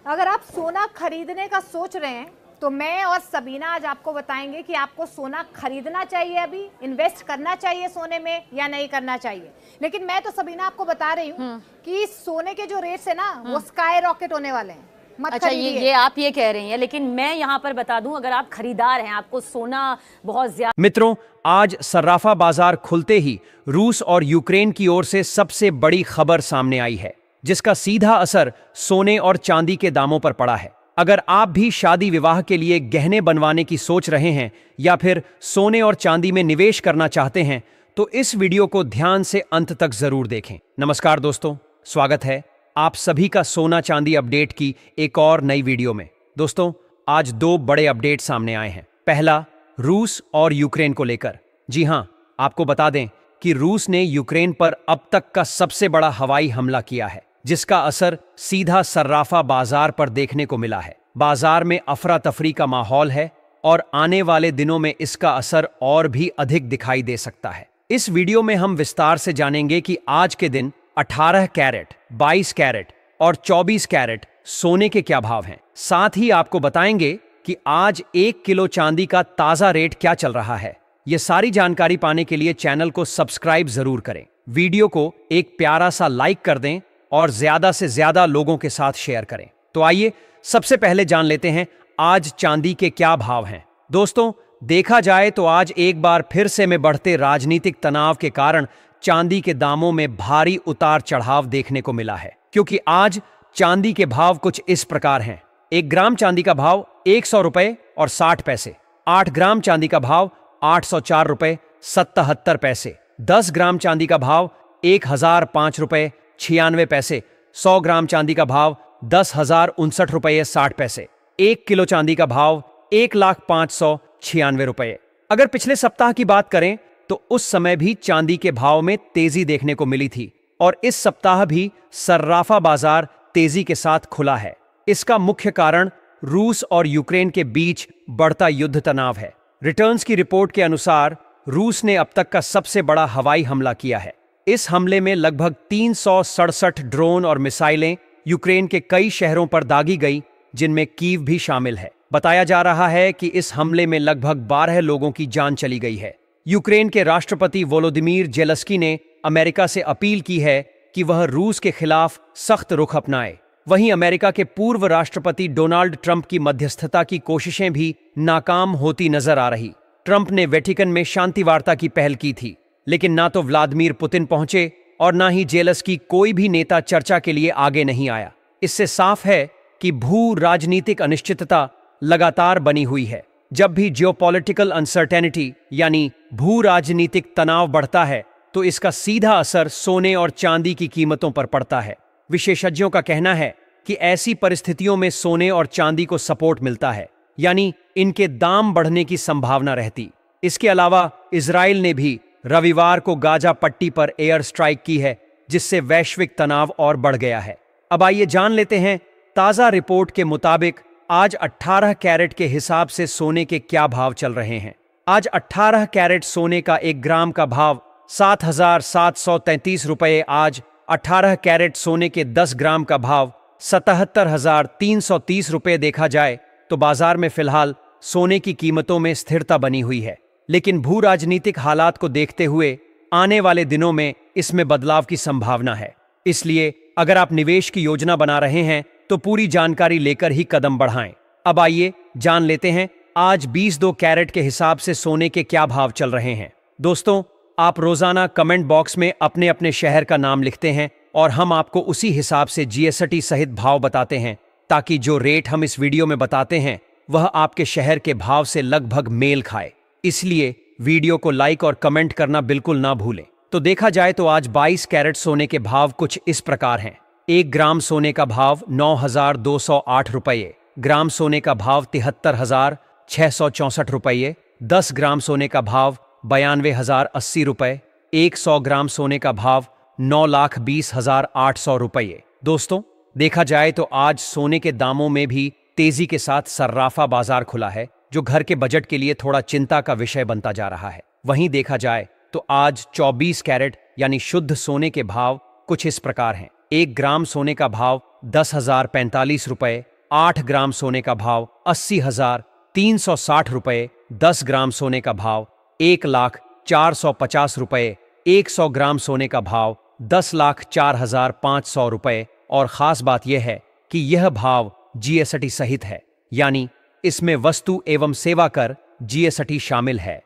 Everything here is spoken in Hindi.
अगर आप सोना खरीदने का सोच रहे हैं तो मैं और सबीना आज आपको बताएंगे कि आपको सोना खरीदना चाहिए, अभी इन्वेस्ट करना चाहिए सोने में या नहीं करना चाहिए। लेकिन मैं तो सबीना आपको बता रही हूँ कि सोने के जो रेट्स है ना वो स्काई रॉकेट होने वाले हैं। मत अच्छा, ये आप ये कह रही हैं, लेकिन मैं यहाँ पर बता दूं, अगर आप खरीदार हैं, आपको सोना बहुत ज्यादा। मित्रों, आज सर्राफा बाजार खुलते ही रूस और यूक्रेन की ओर से सबसे बड़ी खबर सामने आई है, जिसका सीधा असर सोने और चांदी के दामों पर पड़ा है। अगर आप भी शादी विवाह के लिए गहने बनवाने की सोच रहे हैं या फिर सोने और चांदी में निवेश करना चाहते हैं तो इस वीडियो को ध्यान से अंत तक जरूर देखें। नमस्कार दोस्तों, स्वागत है आप सभी का सोना चांदी अपडेट की एक और नई वीडियो में। दोस्तों, आज दो बड़े अपडेट सामने आए हैं। पहला, रूस और यूक्रेन को लेकर। जी हां, आपको बता दें कि रूस ने यूक्रेन पर अब तक का सबसे बड़ा हवाई हमला किया है, जिसका असर सीधा सर्राफा बाजार पर देखने को मिला है। बाजार में अफरा तफरी का माहौल है और आने वाले दिनों में इसका असर और भी अधिक दिखाई दे सकता है। इस वीडियो में हम विस्तार से जानेंगे कि आज के दिन 18 कैरेट, 22 कैरेट और 24 कैरेट सोने के क्या भाव हैं। साथ ही आपको बताएंगे कि आज 1 किलो चांदी का ताजा रेट क्या चल रहा है। ये सारी जानकारी पाने के लिए चैनल को सब्सक्राइब जरूर करें, वीडियो को एक प्यारा सा लाइक कर दें और ज्यादा से ज्यादा लोगों के साथ शेयर करें। तो आइए सबसे पहले जान लेते हैं आज चांदी के क्या भाव हैं। दोस्तों, देखा जाए तो आज एक बार फिर से में बढ़ते राजनीतिक तनाव के कारण चांदी के दामों में भारी उतार चढ़ाव देखने को मिला है, क्योंकि आज चांदी के भाव कुछ इस प्रकार हैं। 1 ग्राम चांदी का भाव 100 रुपए और 60 पैसे, 8 ग्राम चांदी का भाव 804 रुपए 77 पैसे, 10 ग्राम चांदी का भाव 1005 रुपए 96 पैसे, 100 ग्राम चांदी का भाव 10,059 रुपये 60 पैसे, 1 किलो चांदी का भाव 1,0596 रुपये। अगर पिछले सप्ताह की बात करें तो उस समय भी चांदी के भाव में तेजी देखने को मिली थी और इस सप्ताह भी सर्राफा बाजार तेजी के साथ खुला है। इसका मुख्य कारण रूस और यूक्रेन के बीच बढ़ता युद्ध तनाव है। रिटर्न्स की रिपोर्ट के अनुसार रूस ने अब तक का सबसे बड़ा हवाई हमला किया है। इस हमले में लगभग 367 ड्रोन और मिसाइलें यूक्रेन के कई शहरों पर दागी गई, जिनमें कीव भी शामिल है। बताया जा रहा है कि इस हमले में लगभग 12 लोगों की जान चली गई है। यूक्रेन के राष्ट्रपति वोलोदिमीर जेलेंस्की ने अमेरिका से अपील की है कि वह रूस के खिलाफ सख्त रुख अपनाए। वहीं अमेरिका के पूर्व राष्ट्रपति डोनाल्ड ट्रंप की मध्यस्थता की कोशिशें भी नाकाम होती नजर आ रही। ट्रंप ने वेटिकन में शांति वार्ता की पहल की थी, लेकिन ना तो व्लादिमीर पुतिन पहुंचे और ना ही जेलेंस्की कोई भी नेता चर्चा के लिए आगे नहीं आया। इससे साफ है कि भू राजनीतिक अनिश्चितता लगातार बनी हुई है। जब भी जियोपॉलिटिकल अनसर्टेनिटी यानी भू राजनीतिक तनाव बढ़ता है तो इसका सीधा असर सोने और चांदी की कीमतों पर पड़ता है। विशेषज्ञों का कहना है कि ऐसी परिस्थितियों में सोने और चांदी को सपोर्ट मिलता है, यानी इनके दाम बढ़ने की संभावना रहती। इसके अलावा इजराइल ने भी रविवार को गाजा पट्टी पर एयर स्ट्राइक की है, जिससे वैश्विक तनाव और बढ़ गया है। अब आइए जान लेते हैं ताजा रिपोर्ट के मुताबिक आज 18 कैरेट के हिसाब से सोने के क्या भाव चल रहे हैं। आज 18 कैरेट सोने का 1 ग्राम का भाव 7,733 रुपये। आज 18 कैरेट सोने के 10 ग्राम का भाव 77,330 रुपये। देखा जाए तो बाजार में फिलहाल सोने की कीमतों में स्थिरता बनी हुई है, लेकिन भू राजनीतिक हालात को देखते हुए आने वाले दिनों में इसमें बदलाव की संभावना है। इसलिए अगर आप निवेश की योजना बना रहे हैं तो पूरी जानकारी लेकर ही कदम बढ़ाएं। अब आइए जान लेते हैं आज 22 कैरेट के हिसाब से सोने के क्या भाव चल रहे हैं। दोस्तों, आप रोजाना कमेंट बॉक्स में अपने अपने शहर का नाम लिखते हैं और हम आपको उसी हिसाब से जीएसटी सहित भाव बताते हैं, ताकि जो रेट हम इस वीडियो में बताते हैं वह आपके शहर के भाव से लगभग मेल खाए। इसलिए वीडियो को लाइक और कमेंट करना बिल्कुल ना भूलें। तो देखा जाए तो आज 22 कैरेट सोने के भाव कुछ इस प्रकार हैं। 1 ग्राम सोने का भाव 9,208 रुपये, ग्राम सोने का भाव 73,664 रुपये, 10 ग्राम सोने का भाव 92,080 रुपये, 100 ग्राम सोने का भाव 9,20,800 रुपये। दोस्तों, देखा जाए तो आज सोने के दामों में भी तेजी के साथ सर्राफा बाजार खुला है, जो घर के बजट के लिए थोड़ा चिंता का विषय बनता जा रहा है। वहीं देखा जाए तो आज 24 कैरेट यानी शुद्ध सोने के भाव कुछ इस प्रकार हैं। 1 ग्राम सोने का भाव 10,045 रुपये, 8 ग्राम सोने का भाव 80,360 रुपए, 10 ग्राम सोने का भाव 1,04,50 रुपए, 100 ग्राम सोने का भाव 10,04,500 रुपए। और खास बात यह है कि यह भाव जीएसटी सहित है, यानी इसमें वस्तु एवं सेवा कर जीएसटी शामिल है।